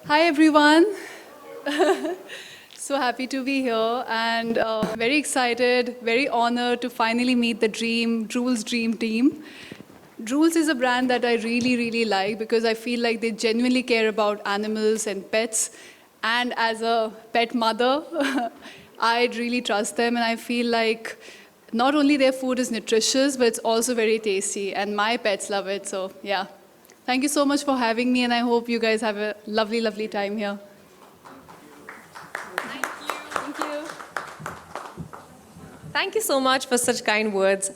Hi everyone. So happy to be here and very excited, very honored to finally meet the Drools Dream Team. Drools is a brand that I really like because I feel like they genuinely care about animals and pets. And as a pet mother, I really trust them and I feel like not only their food is nutritious, but it's also very tasty and my pets love it. So yeah. Thank you so much for having me and I hope you guys have a lovely time here. Thank you. Thank you so much for such kind words.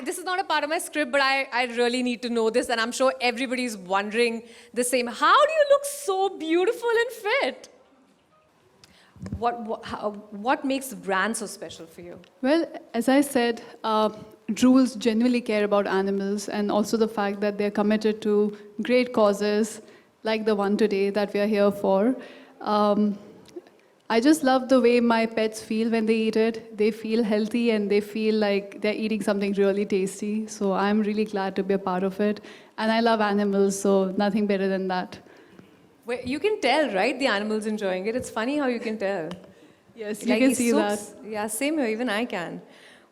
This is not a part of my script, but I really need to know this, and I'm sure everybody's wondering the same. How do you look so beautiful and fit? What makes the brand so special for you? Well, as I said, Drools genuinely care about animals and also the fact that they're committed to great causes like the one today that we are here for. I just love the way my pets feel when they eat it. They feel healthy and they feel like they're eating something really tasty. So I'm really glad to be a part of it. And I love animals, so nothing better than that. Well, you can tell, right? The animals enjoying it. It's funny how you can tell. Yes, you can see that. Yeah, same here. Even I can.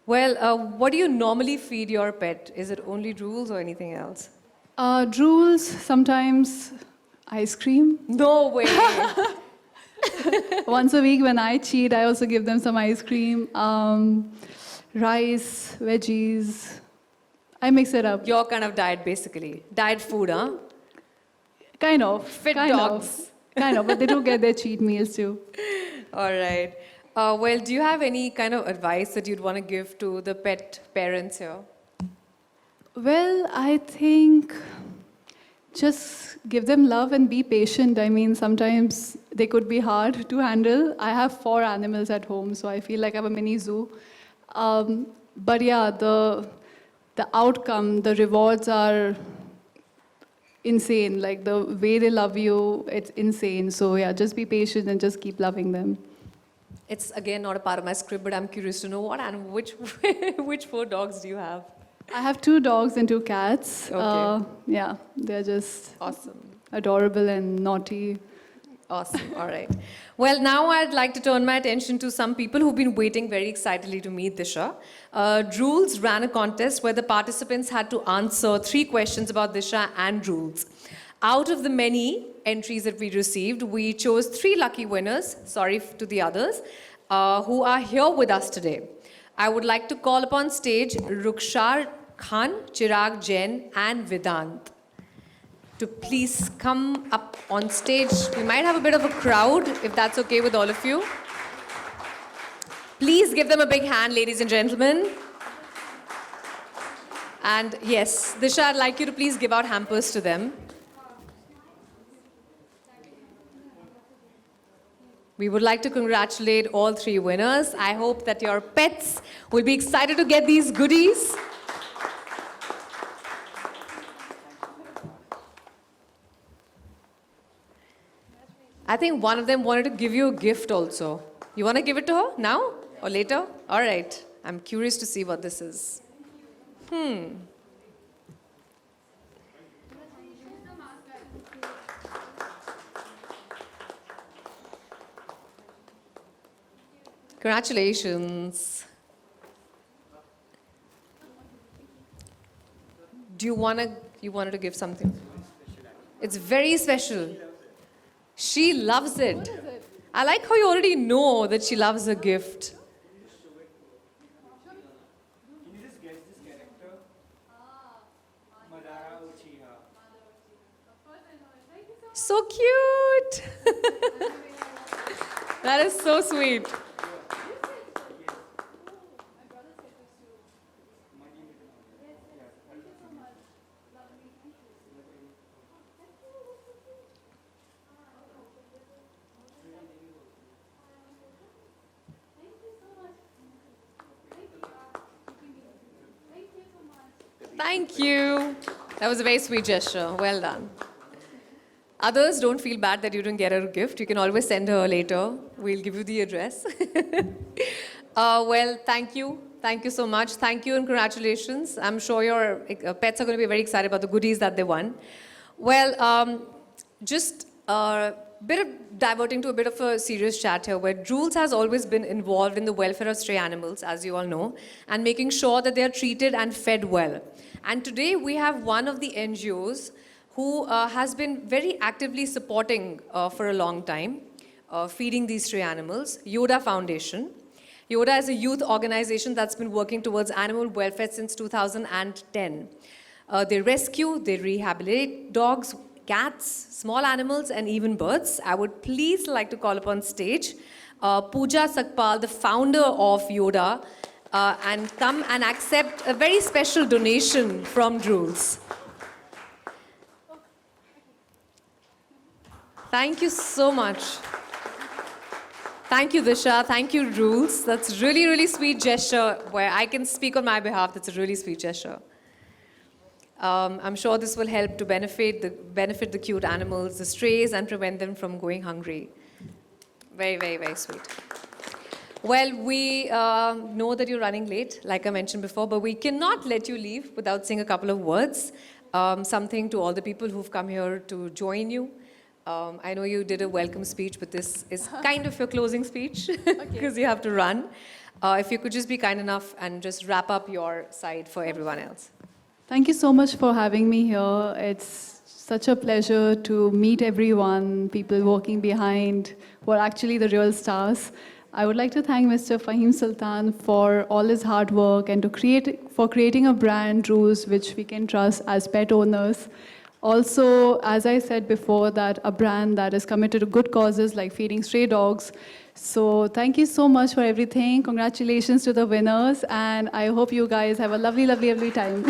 Well, what do you normally feed your pet? Is it only drools or anything else? Drools, sometimes ice cream. No way. Once a week when I cheat, I also give them some ice cream, rice, veggies. I mix it up. Your kind of diet, basically. Diet food, huh? Kind of. Fit kind dogs. Of, kind of, but they do get their cheat meals too. All right. Well, do you have any kind of advice that you'd want to give to the pet parents here? Well, I think just give them love and be patient. I mean, sometimes they could be hard to handle. I have 4 animals at home, so I feel like I have a mini zoo. But yeah, the outcome, the rewards are insane. Like the way they love you, it's insane. So yeah, just be patient and just keep loving them. It's again not a part of my script, but I'm curious to know which which 4 dogs do you have? I have 2 dogs and 2 cats. Okay. Yeah, they're just Awesome. adorable and naughty. Awesome. All right. Well, now I'd like to turn my attention to some people who've been waiting very excitedly to meet Disha. Drools ran a contest where the participants had to answer 3 questions about Disha and Drools. Out of the many entries that we received, we chose 3 lucky winners, sorry to the others, who are here with us today. I would like to call upon stage Rukshar Khan, Chirag Jain, and Vedant to please come up on stage. We might have a bit of a crowd, if that's okay with all of you. Please give them a big hand, ladies and gentlemen. And yes, Disha, I'd like you to please give out hampers to them. We would like to congratulate all 3 winners. I hope that your pets will be excited to get these goodies. I think one of them wanted to give you a gift also. You want to give it to her now or later? All right. I'm curious to see what this is. Congratulations. You wanted to give something? It's very special. She loves it. I like how you already know that she loves a gift. Can you just guess this character? Madara Uchiha. So cute. That is so sweet. Thank you. That was a very sweet gesture. Well done. Others, don't feel bad that you didn't get her a gift. You can always send her later. We'll give you the address. Well, thank you. Thank you so much. Thank you and congratulations. I'm sure your pets are going to be very excited about the goodies that they won. Well, just bit of diverting to a bit of a serious chat here, where Drools has always been involved in the welfare of stray animals, as you all know, and making sure that they are treated and fed well. And today we have one of the NGOs who has been very actively supporting for a long time, feeding these stray animals, Yoda Foundation. Yoda is a youth organization that's been working towards animal welfare since 2010. They rescue, they rehabilitate dogs, cats, small animals, and even birds. I would please like to call upon stage Pooja Sakpal, the founder of Yoda, and come and accept a very special donation from Drools. Thank you so much. Thank you, Disha. Thank you, Drools. That's really, really sweet gesture where I can speak on my behalf. That's a really sweet gesture. I'm sure this will help to benefit the cute animals, the strays, and prevent them from going hungry. Very, very, very sweet. Well, we know that you're running late, like I mentioned before, but we cannot let you leave without saying a couple of words. Something to all the people who've come here to join you. I know you did a welcome speech, but this is kind of your closing speech because you have to run. If you could just be kind enough and just wrap up your side for everyone else. Thank you so much for having me here. It's such a pleasure to meet everyone, people working behind who are actually the real stars. I would like to thank Mr. Fahim Sultan for all his hard work and for creating a brand, Drools, which we can trust as pet owners. Also, as I said before, that a brand that is committed to good causes like feeding stray dogs. So thank you so much for everything. Congratulations to the winners, and I hope you guys have a lovely, lovely, lovely time.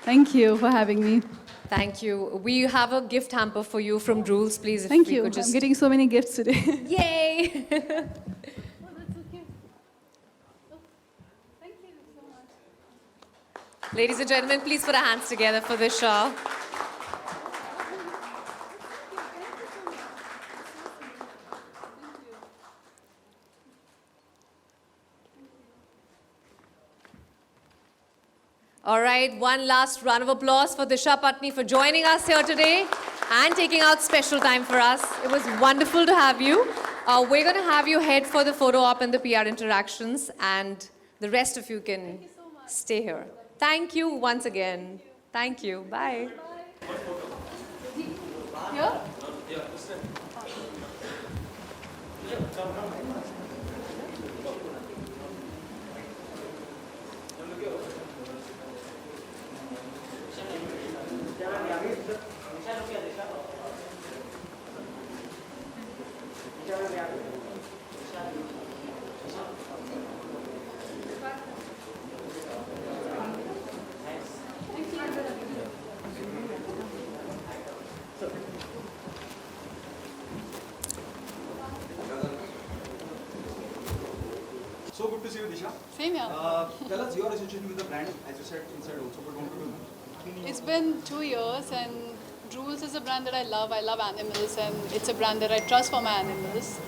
Thank you for having me. Thank you. We have a gift hamper for you from Drools, please. Thank we you. Could just... I'm getting so many gifts today. Yay! Ladies and gentlemen, please put our hands together for this show. All right, one last round of applause for Disha Patni for joining us here today and taking out special time for us. It was wonderful to have you. We're going to have you head for the photo op and the PR interactions, and the rest of you can stay here. Thank you once again. Thank you. Bye. Here? So good to see you, Disha. Same here. Tell us your association with the brand, as you said inside also, but want to know. It's been 2 years, and Drools is a brand that I love. I love animals, and it's a brand that I trust for my animals.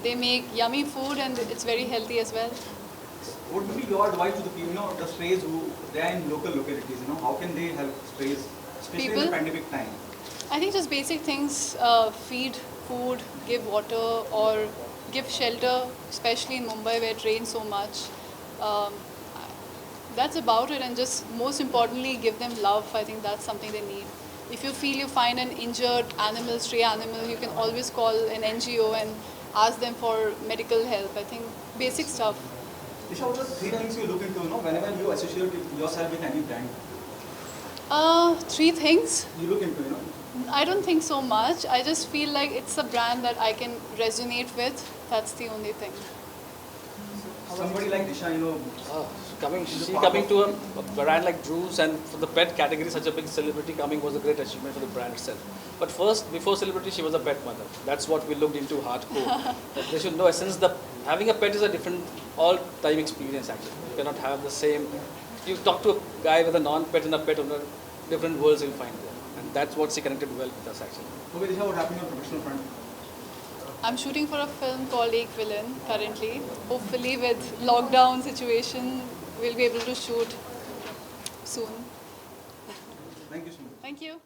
They make yummy food, and it's very healthy as well. What would be your advice to the people, the strays who they are in local localities? How can they help strays, especially in People? the pandemic time? I think just basic things, feed, food, give water, or give shelter, especially in Mumbai where it rains so much. That's about it, and just most importantly, give them love. I think that's something they need. If you feel you find an injured animal, stray animal, you can always call an NGO and ask them for medical help. I think basic stuff. Disha, what are the 3 things you look into, whenever you associate yourself with any brand? 3 things. You look into, I don't think so much. I just feel like it's a brand that I can resonate with. That's the only thing. Somebody like Disha, Coming to a brand like Drools, and for the pet category, such a big celebrity coming was a great achievement for the brand itself. But first, before celebrity, she was a pet mother. That's what we looked into hardcore. They should know, since having a pet is a different all-time experience actually. You cannot have the same. You talk to a guy with a non-pet and a pet owner, different worlds you'll find there. And that's what she connected well with us actually. Okay, Disha, what happened on the professional front? I'm shooting for a film called Ek Villain currently. Hopefully with lockdown situation, we'll be able to shoot soon. Thank you so much. Thank you.